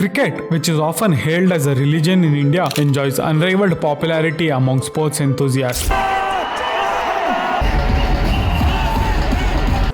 Cricket, which is often hailed as a religion in India, enjoys unrivaled popularity among sports enthusiasts.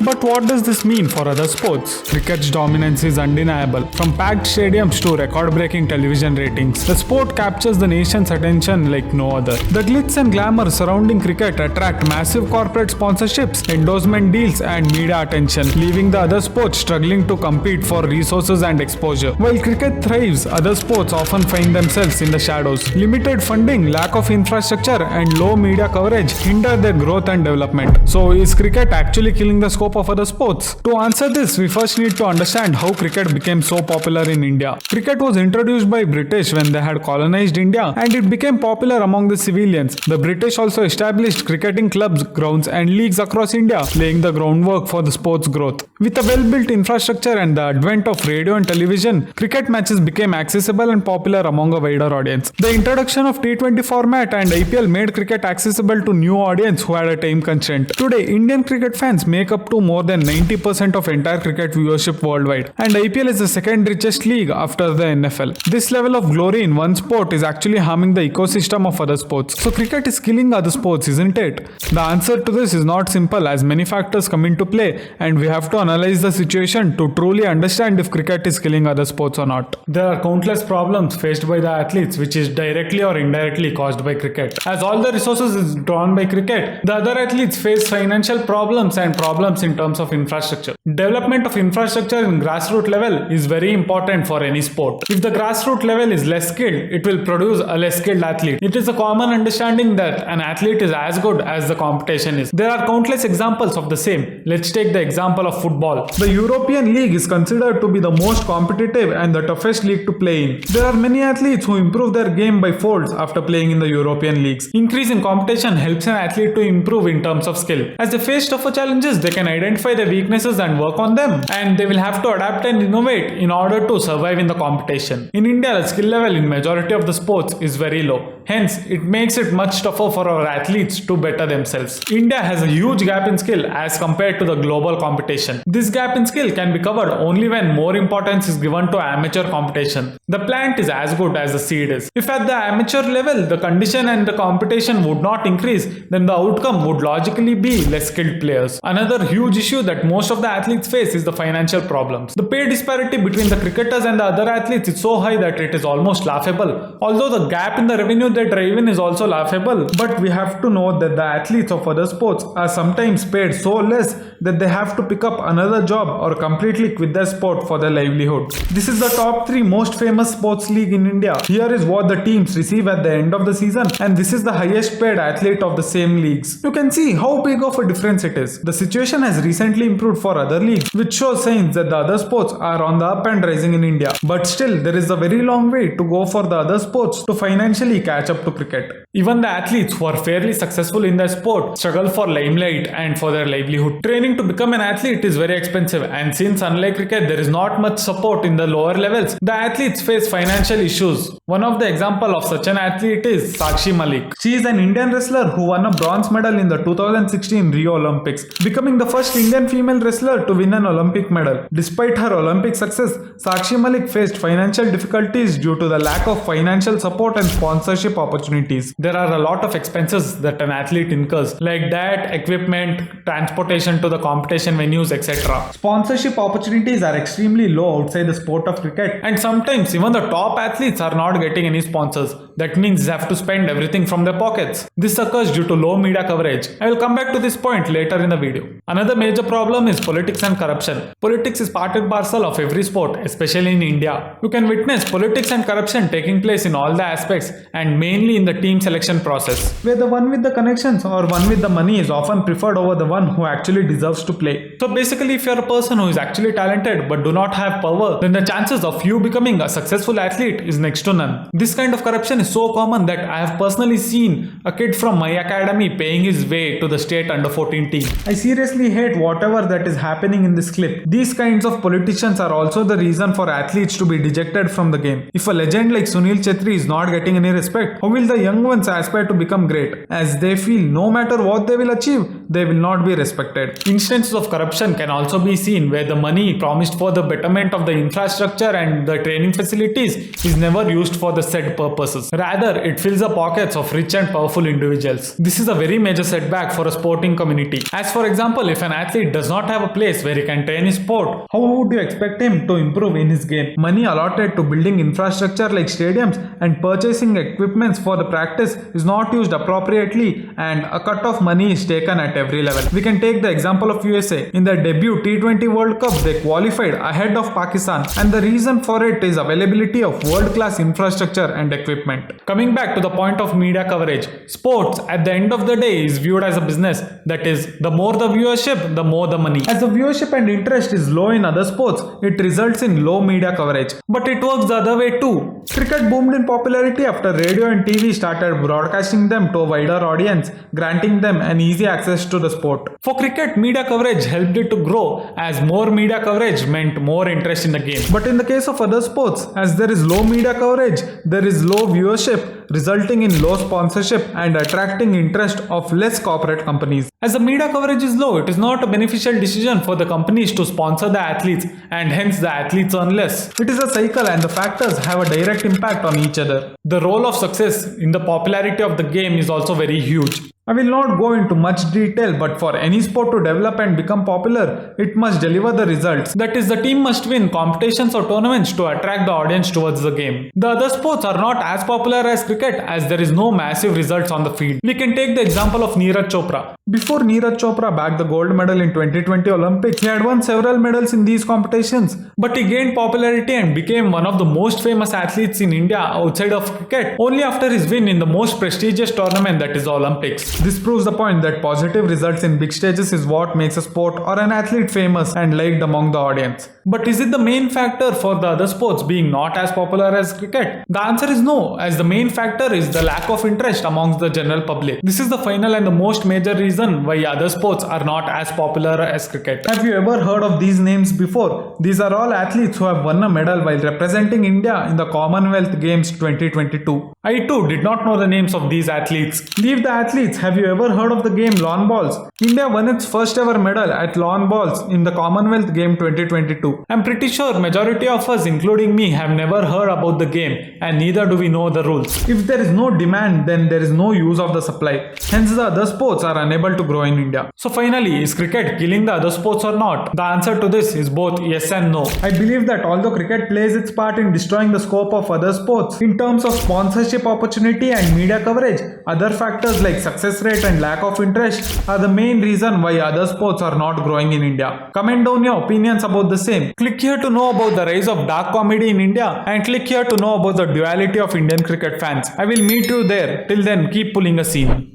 But what does this mean for other sports? Cricket's dominance is undeniable. From packed stadiums to record-breaking television ratings, the sport captures the nation's attention like no other. The glitz and glamour surrounding cricket attract massive corporate sponsorships, endorsement deals, and media attention, leaving the other sports struggling to compete for resources and exposure. While cricket thrives, other sports often find themselves in the shadows. Limited funding, lack of infrastructure, and low media coverage hinder their growth and development. So, is cricket actually killing the scope of other sports? To answer this, we first need to understand how cricket became so popular in India. Cricket was introduced by British when they had colonized India, and it became popular among the civilians. The British also established cricketing clubs, grounds, and leagues across India, laying the groundwork for the sport's growth. With a well-built infrastructure and the advent of radio and television, cricket matches became accessible and popular among a wider audience. The introduction of T20 format and IPL made cricket accessible to new audience who had a time constraint. Today, Indian cricket fans make up to more than 90% of entire cricket viewership worldwide, and IPL is the second richest league after the NFL. This level of glory in one sport is actually harming the ecosystem of other sports. So cricket is killing other sports, isn't it? The answer to this is not simple, as many factors come into play, and we have to analyze the situation to truly understand if cricket is killing other sports or not. There are countless problems faced by the athletes which is directly or indirectly caused by cricket. As all the resources is drawn by cricket, the other athletes face financial problems and problems in terms of infrastructure. Development of infrastructure in grassroots level is very important for any sport. If the grassroots level is less skilled, it will produce a less skilled athlete. It is a common understanding that an athlete is as good as the competition is. There are countless examples of the same. Let's take the example of football. The European League is considered to be the most competitive and the toughest league to play in. There are many athletes who improve their game by folds after playing in the European leagues. Increase in competition helps an athlete to improve in terms of skill. As they face tougher challenges, they can identify their weaknesses and work on them, and they will have to adapt and innovate in order to survive in the competition. In India, the skill level in majority of the sports is very low. Hence, it makes it much tougher for our athletes to better themselves. India has a huge gap in skill as compared to the global competition. This gap in skill can be covered only when more importance is given to amateur competition. The plant is as good as the seed is. If at the amateur level, the condition and the competition would not increase, then the outcome would logically be less skilled players. Another huge issue that most of the athletes face is the financial problems. The pay disparity between the cricketers and the other athletes is so high that it is almost laughable. Although the gap in the revenue they drive in is also laughable, but we have to know that the athletes of other sports are sometimes paid so less that they have to pick up another job or completely quit their sport for their livelihood. This is the top 3 most famous sports league in India. Here is what the teams receive at the end of the season, and this is the highest paid athlete of the same leagues. You can see how big of a difference it is. The situation has recently improved for other leagues, which shows signs that the other sports are on the up and rising in India. But still, there is a very long way to go for the other sports to financially catch up to cricket. Even the athletes who are fairly successful in their sport struggle for limelight and for their livelihood. Training to become an athlete is very expensive, and since unlike cricket there is not much support in the lower levels, the athletes face financial issues. One of the example of such an athlete is Sakshi Malik. She is an Indian wrestler who won a bronze medal in the 2016 Rio Olympics, becoming the first Indian female wrestler to win an Olympic medal. Despite her Olympic success, Sakshi Malik faced financial difficulties due to the lack of financial support and sponsorship opportunities. There are a lot of expenses that an athlete incurs, like diet, equipment, transportation to the competition venues, etc. Sponsorship opportunities are extremely low outside the sport of cricket, and sometimes even the top athletes are not getting any sponsors. That means they have to spend everything from their pockets. This occurs due to low media coverage. I will come back to this point later in the video. Another major problem is politics and corruption. Politics is part and parcel of every sport, especially in India. You can witness politics and corruption taking place in all the aspects, and mainly in the team selection process, where the one with the connections or one with the money is often preferred over the one who actually deserves to play. So basically, if you're a person who is actually talented but do not have power, then the chances of you becoming a successful athlete is next to none. This kind of corruption is so common that I have personally seen a kid from my academy paying his way to the state under 14 team. I seriously hate eliminate whatever that is happening in this clip. These kinds of politicians are also the reason for athletes to be dejected from the game. If a legend like Sunil Chhetri is not getting any respect, how will the young ones aspire to become great? As they feel no matter what they will achieve, they will not be respected. Instances of corruption can also be seen where the money promised for the betterment of the infrastructure and the training facilities is never used for the said purposes. Rather, it fills the pockets of rich and powerful individuals. This is a very major setback for a sporting community. As for example, if an athlete does not have a place where he can train his sport, how would you expect him to improve in his game? Money allotted to building infrastructure like stadiums and purchasing equipments for the practice is not used appropriately, and a cut of money is taken at every level. We can take the example of USA. In their debut T20 World Cup, they qualified ahead of Pakistan, and the reason for it is availability of world-class infrastructure and equipment. Coming back to the point of media coverage, sports at the end of the day is viewed as a business. That is, the more the viewership, the more the money. As the viewership and interest is low in other sports, it results in low media coverage. But it works the other way too. Cricket boomed in popularity after radio and TV started broadcasting them to a wider audience, granting them an easy access to the sport. For cricket, media coverage helped it to grow, as more media coverage meant more interest in the game. But in the case of other sports, as there is low media coverage, there is low viewership, resulting in low sponsorship and attracting interest of less corporate companies. As the media coverage is low, it is not a beneficial decision for the companies to sponsor the athletes, and hence the athletes earn less. It is a cycle and the factors have a direct impact on each other. The role of success in the popularity of the game is also very huge. I will not go into much detail, but for any sport to develop and become popular, it must deliver the results. That is, the team must win competitions or tournaments to attract the audience towards the game. The other sports are not as popular as cricket, as there is no massive results on the field. We can take the example of Neeraj Chopra. Before Neeraj Chopra bagged the gold medal in 2020 Olympics, he had won several medals in these competitions, but he gained popularity and became one of the most famous athletes in India outside of cricket only after his win in the most prestigious tournament, that is the Olympics. This proves the point that positive results in big stages is what makes a sport or an athlete famous and liked among the audience. But is it the main factor for the other sports being not as popular as cricket? The answer is no, as the main factor is the lack of interest amongst the general public. This is the final and the most major reason why other sports are not as popular as cricket. Have you ever heard of these names before? These are all athletes who have won a medal while representing India in the Commonwealth Games 2022. I too did not know the names of these athletes. Leave the athletes, have you ever heard of the game lawn bowls? India won its first ever medal at lawn bowls in the Commonwealth Game 2022. I'm pretty sure majority of us, including me, have never heard about the game, and neither do we know the rules. If there is no demand, then there is no use of the supply. Hence the other sports are unable to grow in India. So finally, is cricket killing the other sports or not? The answer to this is both yes and no. I believe that although cricket plays its part in destroying the scope of other sports, in terms of sponsorship opportunity and media coverage, other factors like success rate and lack of interest are the main reason why other sports are not growing in India. Comment down your opinions about the same. Click here to know about the rise of dark comedy in India, and click here to know about the duality of Indian cricket fans. I will meet you there. Till then, keep pulling a scene.